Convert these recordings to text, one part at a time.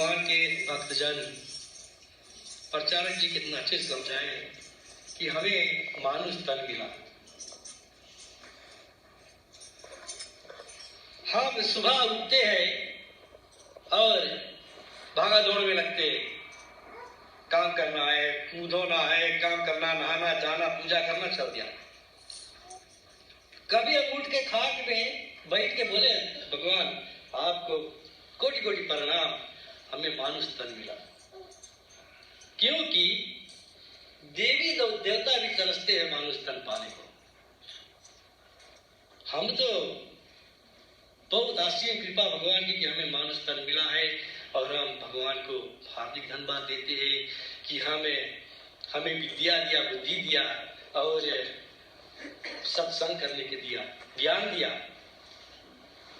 भगवान के भक्तजन प्रचारक जी कितना अच्छे से समझाए कि हमें मानुष तन मिला। हम सुबह उठते हैं और भागा दौड़ में लगते, काम करना है, मुंह धोना है, काम करना, नहाना, जाना, पूजा करना, चल दिया। कभी हम उठ के खाट में बैठ के बोले भगवान आपको कोटि कोटि प्रणाम, हमें मानुष तन मिला। क्योंकि देवी देवता भी तरसते हैं मानुष तन पाने को। हम तो बहुत आश्चर्य कृपा भगवान की कि हमें मानुष तन मिला है और हम भगवान को हार्दिक धन्यवाद देते हैं कि हमें विद्या दिया, बुद्धि दिया और सत्संग करने के दिया, ज्ञान दिया।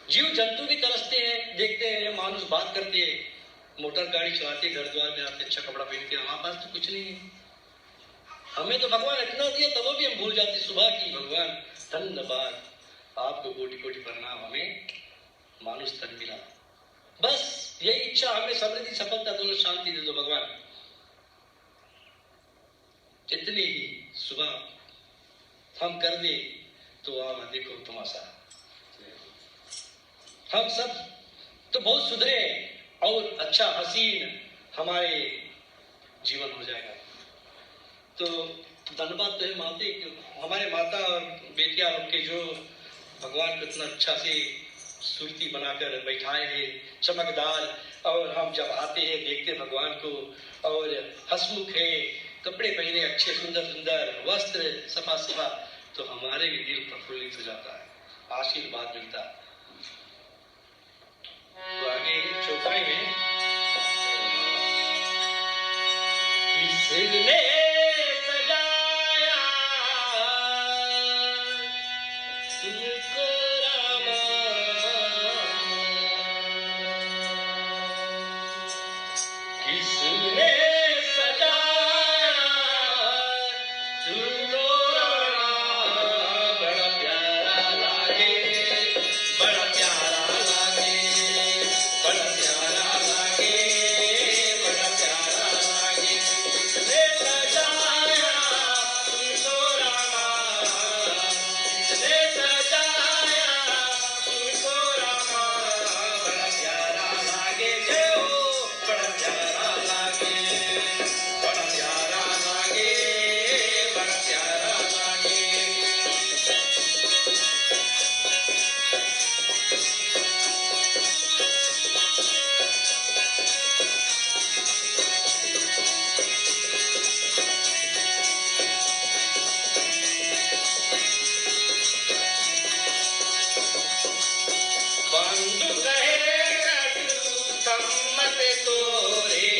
जीव जंतु भी तरसते हैं, देखते हैं मानुष बात करते हैं, मोटर गाड़ी चलाते, घर द्वार में आते, अच्छा कपड़ा पहनते, हमारे पास तो कुछ नहीं है। हमें तो भगवान इतना दिया तब भी हम भूल जाते सुबह की भगवान धन्यवाद, आपको कोटि कोटि प्रणाम, हमें मानुष तन मिला। बस यही इच्छा, हमें समृद्धि, सफलता, दौलत, शांति दे दो भगवान। इतनी ही सुबह हम कर दे तो आप देखो तमाशा। हम सब तो बहुत सुधरे और अच्छा हसीन हमारे जीवन हो जाएगा। तो धन्यवाद तो है माते, हमारे माता और बेटियां लोग के जो भगवान को इतना अच्छा से सुरती बनाकर बैठाए हैं, चमकदार, और हम जब आते हैं देखते भगवान को और हंसमुख है, कपड़े पहने अच्छे सुंदर सुंदर, वस्त्र सफा सफा, तो हमारे भी दिल प्रफुल्लित हो जाता है, आशीर्वाद मिलता है। तो आगे चौपाई में किसने सजाया तुमको रामा, किसने सजाया तुमको रामा, बड़ा प्यारा लागे, बड़ा प्यारा लागे, बड़ा प्यारा लागे, बड़ा प्यारा लागे, किसने सजाया तुमको रामा, किसने सजाया तुमको रामा, बड़ा प्यारा लागे, जय हो, बड़ा प्यारा लागे, बड़ा प्यारा लागे, बड़ा प्यारा लागे। बंधु कहे कटु सम्मत तोरे,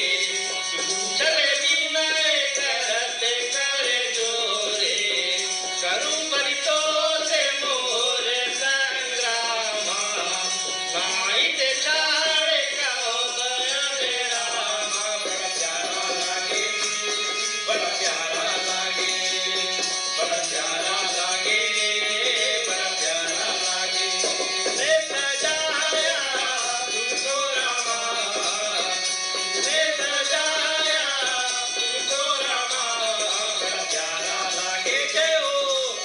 चले विनय करते करे जोरे, करूं परितोष मोरे संग्रामा, नाई ते छाड़े कहो गए रामा, बड़ा प्यारा लागे, बड़ा प्यारा लागे, बड़ा प्यारा लागे, बड़ा प्यारा लागे, किसने सजाया तुमको रामा, किसने सजाया तुमको रामा, बड़ा प्यारा लागे, जय हो,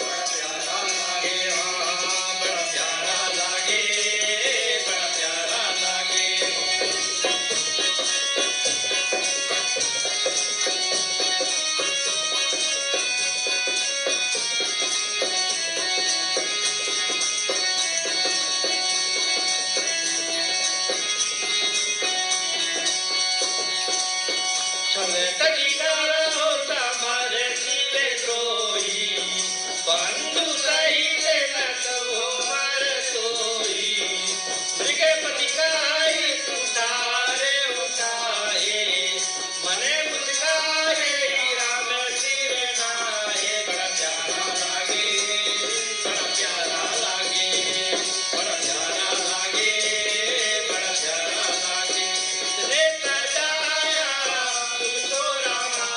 बड़ा प्यारा लागे, हाँ, बड़ा प्यारा लागे, बड़ा प्यारा लागे। चले तजिकर होता मारे सिले द्रोही, बंधु सहित न कहो मर सोई, मृगे पतिकाई तुठारे उठाए, मने मुस्काए राम सिर नाये, बड़ा प्यारा लागे, बड़ा प्यारा लागे, बड़ा प्यारा लागे, बड़ा प्यारा लागे, किसने सजाया तुमको रामा,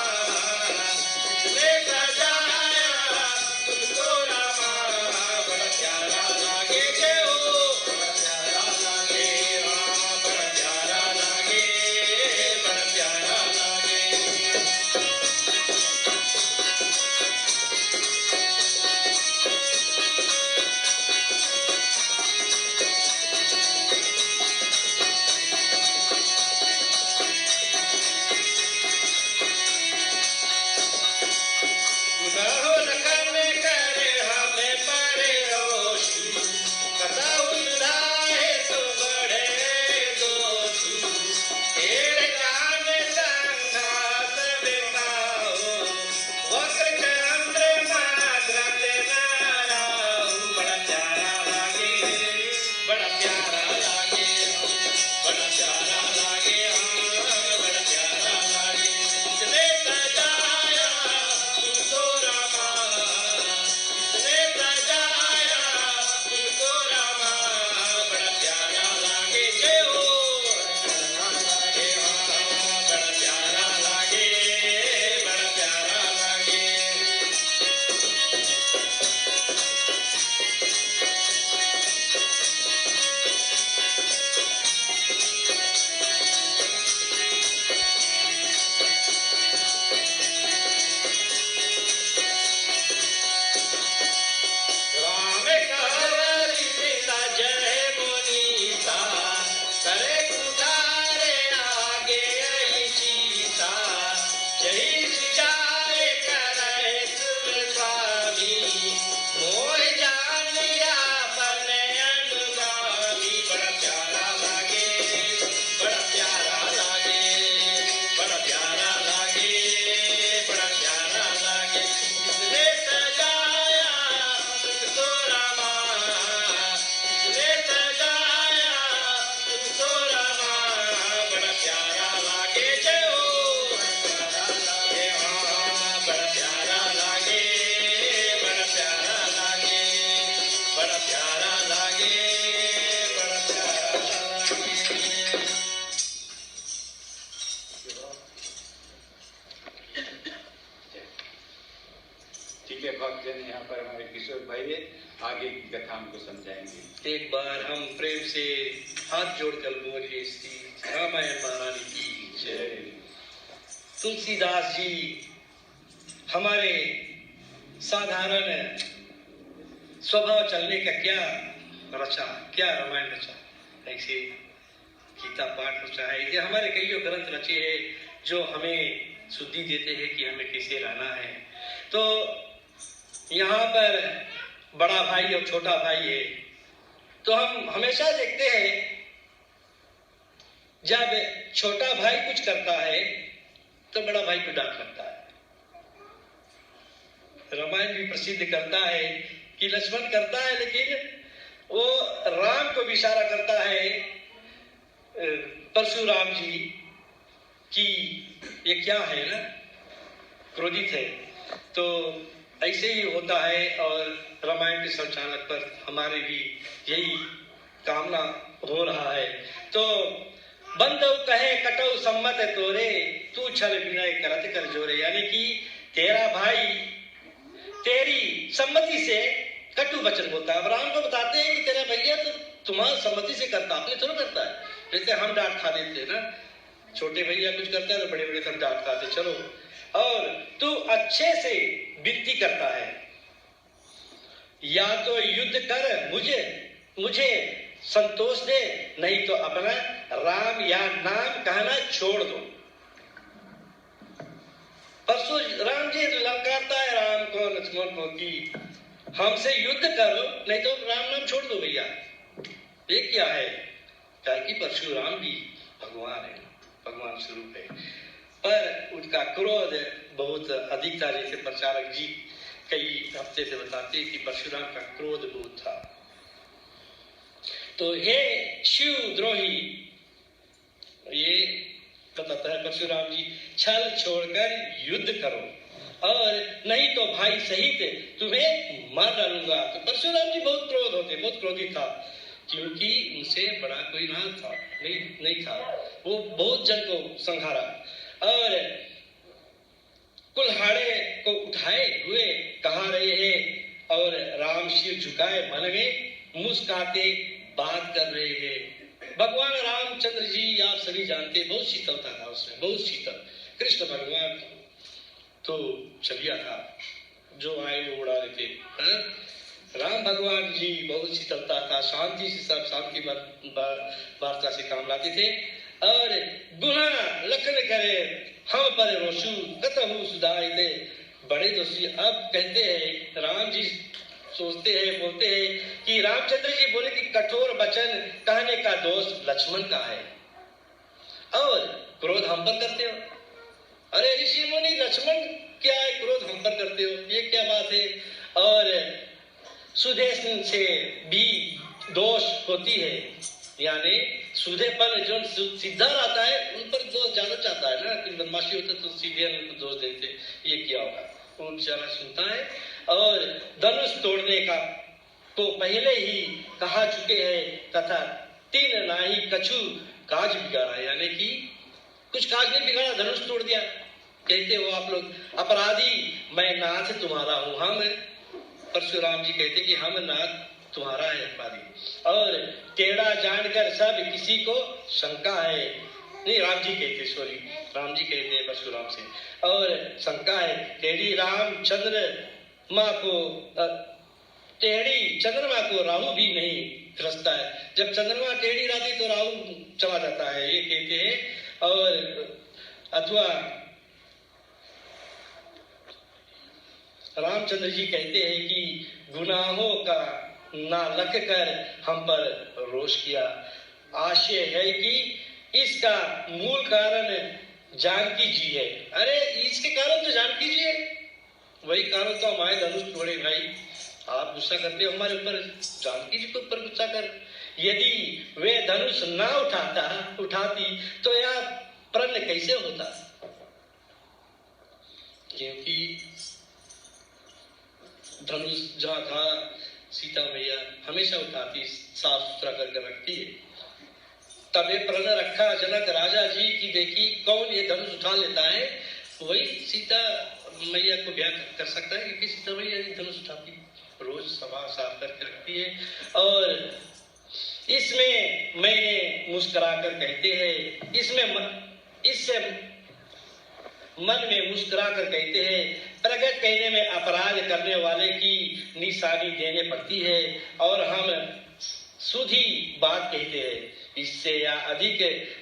के भक्तजन यहाँ पर हमारे किशोर भाई है, आगे की कथा हमको समझाएंगे। एक बार हम प्रेम से हाथ जोड़कर बोलिए श्री रामायण महारानी की जय। तुलसीदास जी हमारे साधारण स्वभाव चलने का क्या रचा, क्या रामायण रचा, ऐसे गीता पाठ रचा है, ये हमारे कईयों ग्रंथ रचे हैं जो हमें शुद्धि देते हैं कि हमें कैसे रहना है। तो यहाँ पर बड़ा भाई और छोटा भाई है, तो हम हमेशा देखते हैं जब छोटा भाई कुछ करता है तो बड़ा भाई को डांट लगता है। रामायण भी प्रसिद्ध करता है कि लक्ष्मण करता है, लेकिन वो राम को भी इशारा करता है परशुराम जी कि ये क्या है ना, क्रोधित है। तो ऐसे ही होता है और रामायण के संचालक पर हमारे भी यही कामना हो रहा है। तो बंधु कहे कटौ सम्मत तोरे, तू छल विनय करत कर जोरे, यानी कि तेरा भाई तेरी सम्मति से कटु वचन बोलता है। अब राम को बताते हैं कि तेरा भैया तो तुम्हारी सम्मति से करता, अपने थोड़ा करता है। जैसे हम डांट खा देते ना, छोटे भैया कुछ करता है तो बड़े बड़े सब डांट खाते, चलो। और तू अच्छे से विनती करता है, या तो युद्ध कर मुझे संतोष दे, नहीं तो अपना राम या नाम कहना छोड़ दो। परशुराम जी ललकारता है राम को, लक्ष्मण को कि हमसे युद्ध करो, नहीं तो राम नाम छोड़ दो भैया। ये क्या है, कि परशुराम भी भगवान है, भगवान स्वरूप है, पर उनका क्रोध बहुत अधिक था। जैसे प्रचारक जी कई हफ्ते से बताते हैं कि परशुराम का क्रोध बहुत था। तो हे शिव द्रोही, ये बताता है परशुराम जी, छल छोड़कर युद्ध करो और नहीं तो भाई सहित तुम्हें मार डालूंगा। तो परशुराम जी बहुत क्रोध होते, बहुत क्रोधित था, क्योंकि उनसे बड़ा कोई नहीं था। वो बहुत जन को संहारा और कुल्हाड़े को उठाए हुए कहा रहे हैं और राम शिव झुकाए मन में मुस्काते बात कर रहे हैं। भगवान रामचंद्र जी आप सभी जानते, बहुत शीतलता था उसमें, बहुत शीतल। कृष्ण भगवान तो चलिया था, जो आए वो उड़ा देते। राम भगवान जी बहुत शीतलता था, शांति से सब शांति वार्ता से काम लाते थे। और गुना लखन करे हम पर रोशु कतहु सुधाई दे, बड़े दोषी। अब कहते हैं राम जी सोचते हैं, बोलते हैं कि रामचंद्र जी बोले कि कठोर वचन कहने का दोष लक्ष्मण का है और क्रोध हम पर करते हो। अरे ऋषि मुनि, लक्ष्मण क्या है, क्रोध हम पर करते हो, ये क्या बात है। और सुदेश से भी दोष होती है, यानी सुधेपन जो सीधा आता है उन पर दोष ज्यादा चाहता है ना, कि बदमाशी होता तो सीधे उनको दोष देते, ये क्या होगा। वो बेचारा सुनता है और धनुष तोड़ने का तो पहले ही कहा चुके हैं, तथा तीन नाही कछु काज बिगाड़ा, यानी कि कुछ काज नहीं बिगाड़ा, धनुष तोड़ दिया। कहते हो आप लोग अपराधी, मैं नाथ तुम्हारा हूं। हम परशुराम जी कहते कि हम नाथ तुम्हारा है अपराधी, और टेढ़ा जानकर सब किसी को शंका है। नहीं, राम जी कहते, सॉरी, राम जी कहते हैं परशुराम से, और शंका है टेढ़ी रामचंद्र माँ को, टेढ़ी चंद्रमा को राहु भी नहीं ग्रसता है। जब चंद्रमा टेढ़ी रहती तो राहु चला जाता है, ये कहते हैं। और अथवा रामचंद्र जी कहते हैं कि गुनाहों का ना लख कर हम पर रोष किया। आशय है कि इसका मूल कारण जानकी जी है। अरे इसके कारण तो जानकी जी है, वही कारण तो हमारे धनुष तोड़े। भाई आप गुस्सा करते हो हमारे ऊपर, जानकी जी के ऊपर गुस्सा कर। यदि वे धनुष ना उठाती तो यह प्रण कैसे होता, क्योंकि धनुष जहाँ था सीता मैया हमेशा उठाती, साफ सुथरा करके रखती है। तब ये प्रण रखा जनक राजा जी की, देखी कौन ये धनुष उठा लेता है, वही सीता मैया को ब्याह कर सकता है कि किसी तरह मैया धनुष उठाती, रोज सभा साफ करके रखती है। और इसमें मैंने मुस्कुरा कर कहते हैं, इससे मन में मुस्कुरा कर कहते हैं, प्रगट कहने में अपराध करने वाले की निशानी देने पड़ती है और हम सुधी बात कहते हैं, इससे या अधिक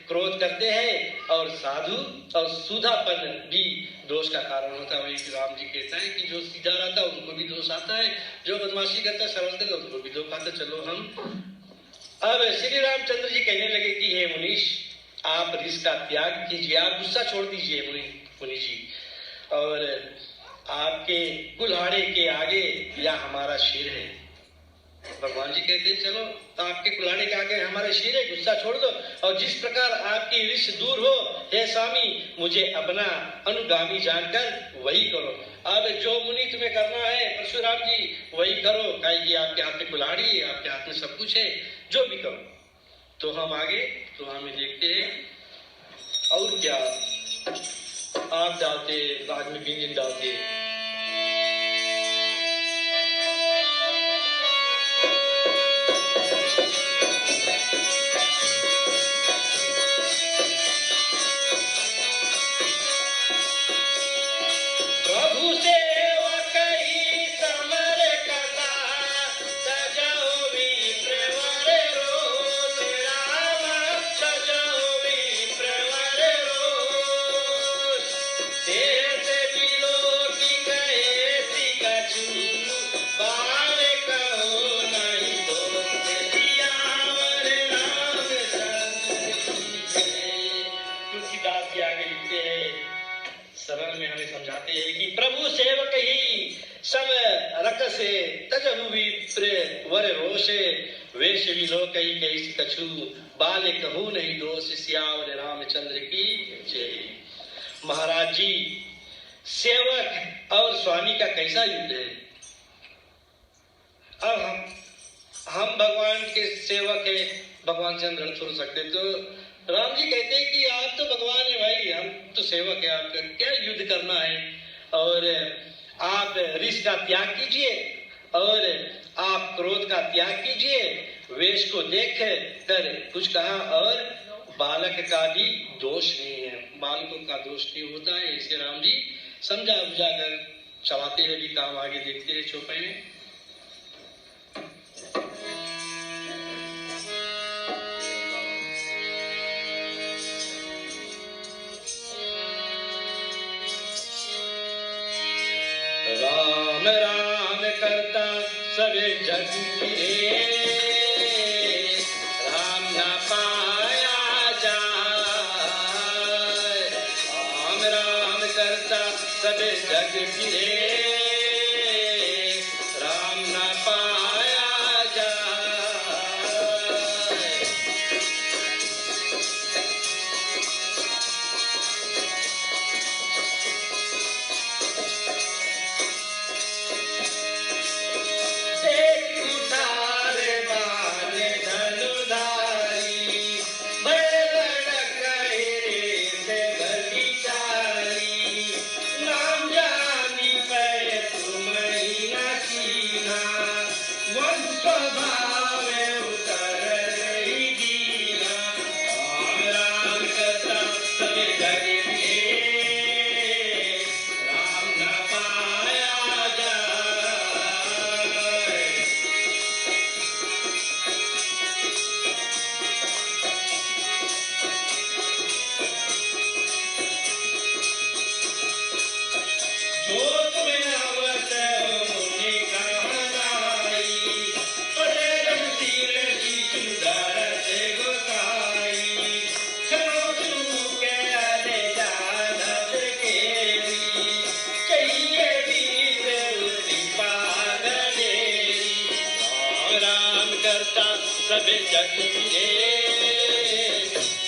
क्रोध करते हैं और साधु और सुधापन भी दोष का कारण होता है। वही राम जी कहता है कि जो सीधा रहता है उनको भी दोष आता है, जो बदमाशी करता है सरल करता है उनको भी दोष आता है। चलो हम अब श्री रामचंद्र जी कहने लगे कि हे मुनीश, आप रिस का त्याग कीजिए, आप गुस्सा छोड़ दीजिए मुनि जी, और आपके कुल्हाड़े के आगे या हमारा शेर है। भगवान जी कहते हैं चलो आपके कुल्हाड़े के आगे हमारे शेर है, गुस्सा छोड़ दो और जिस प्रकार आपकी रिस दूर हो, हे स्वामी मुझे अपना अनुगामी जानकर वही करो। अब जो मुनि तुम्हें करना है परशुराम जी वही करो, कहेगी आपके हाथ में कुल्हाड़ी है, आपके हाथ में सब कुछ है, जो भी करो। तो हम आगे तो हमें देखते हैं और क्या आग डालते, आग में व्यंजन डालते। सरल में हमें समझाते हैं कि प्रभु सेवक ही सब रकसे तजहु वर रोषे वेश विलोक ही कैसी कछु बाले कहू नहीं दोष सियावर रामचंद्र की जय। महाराज जी, सेवक और स्वामी का कैसा युद्ध है। अब हम भगवान के सेवक है, भगवान से हम रण छोड़ सकते, तो राम जी कहते हैं कि आप तो भगवान है भाई, हम तो सेवक है, आपका क्या युद्ध करना है। और आप रिस का त्याग कीजिए और आप क्रोध का त्याग कीजिए, वेश को देख कर कुछ कहा, और बालक का भी दोष नहीं है, बालकों का दोष नहीं होता है। इसे राम जी समझा बुझा कर चलाते हैं भी काम। आगे देखते हैं चौपाई में। राम राम करता सबे जग फिरे, राम न पाया जाए। राम राम करता सबे जग फिरे, राम न पाया जाए। सबे जग फिरे,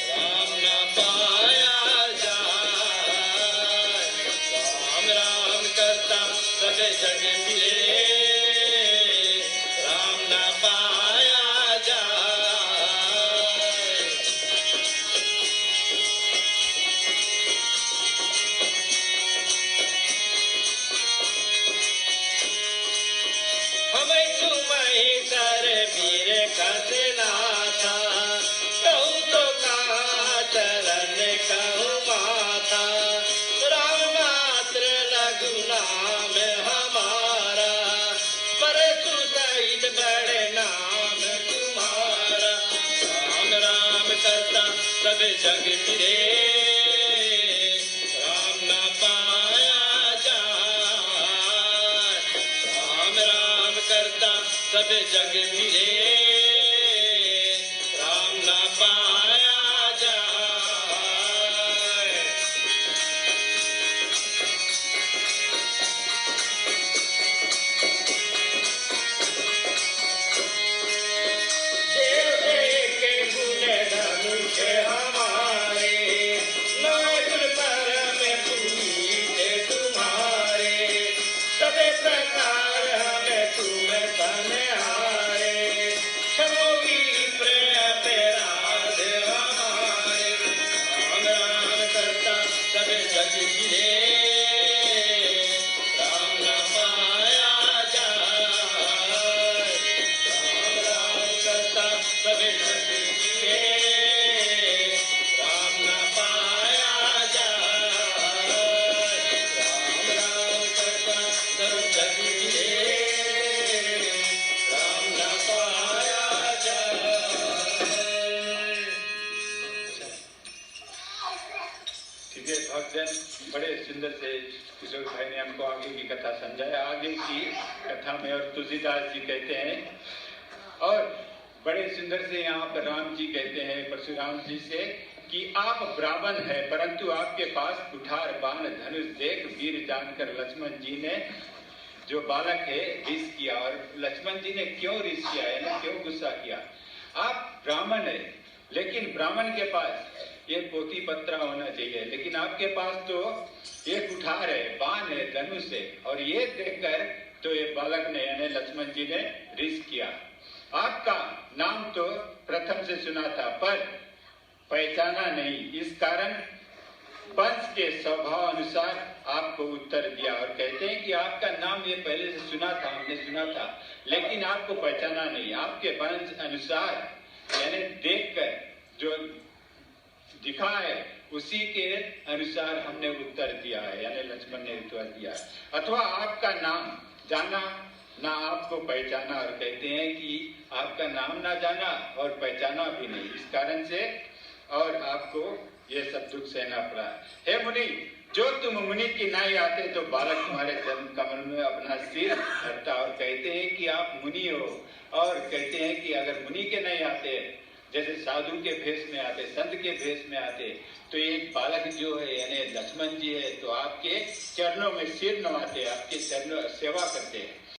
राम न पाया जाए। राम राम करता सबे जग फिरे, राम न पाया जाए। कसे नाथा, कहूँ तो कहाँ चरण कहूँ माथा, राम मात्र रघु नाम हमारा, परसु सहित बड़े नाम तुम्हारा। राम राम करता सब जग फिरे, राम न पाया जाए। राम राम करता सब जग फिरे, राम न पाया जाए। देव के गुण धनुष हमारे, नौकर परम पुनीत तुम्हारे, सबे प्रकार हमें तुम सन्हारे, क्षमो विप्र अपराध हमारे। राम राम करता सब जग फिरे, राम न पाया जाए। राम राम करता सब जग फिरे, राम न पाया जाए। राम राम करता सब जग फिरे, राम न पाया जाए। ठीक है भक्तजन, बड़े सुंदर से किशोर भाई ने हमको आगे की कथा समझाया। आगे की कथा में और तुलसीदास जी कहते हैं, और बड़े सुंदर से यहाँ पर राम जी कहते हैं परशुराम जी से कि आप ब्राह्मण है, परंतु आपके पास कुठार बाण धनुष देख वीर जानकर लक्ष्मण जी ने जो बालक है रिस किया। और लक्ष्मण जी ने क्यों रिस किया, यानी क्यों गुस्सा किया? आप ब्राह्मण है, लेकिन ब्राह्मण के पास ये पोथी पत्रा होना चाहिए, लेकिन आपके पास तो ये कुठार है, बाण है, धनुष है, और ये देखकर तो ये बालक ने यानी लक्ष्मण जी ने रिस किया। आपका नाम तो प्रथम से सुना था पर पहचाना नहीं, इस कारण वंश के स्वभाव अनुसार आपको उत्तर दिया। और कहते हैं कि आपका नाम ये पहले से सुना था, हमने सुना था, लेकिन आपको पहचाना नहीं। आपके वंश अनुसार यानी देखकर जो दिखा है उसी के अनुसार हमने उत्तर दिया है, यानी लक्ष्मण ने उत्तर दिया। अथवा आपका नाम जाना ना आपको पहचाना, और कहते हैं कि आपका नाम ना जाना और पहचाना भी नहीं, इस कारण से और आपको ये सब दुख सहना पड़ा। हे मुनि, जो तुम मुनि की नहीं आते तो बालक तुम्हारे जन्म कमल में अपना सिर धरता। और कहते हैं कि आप मुनि हो, और कहते हैं कि अगर मुनि के नहीं आते, जैसे साधु के भेष में आते, संत के भेष में आते, तो एक बालक जो है यानी लक्ष्मण जी है, तो आपके चरणों में सिर नवाते, आपके चरणों सेवा करते हैं।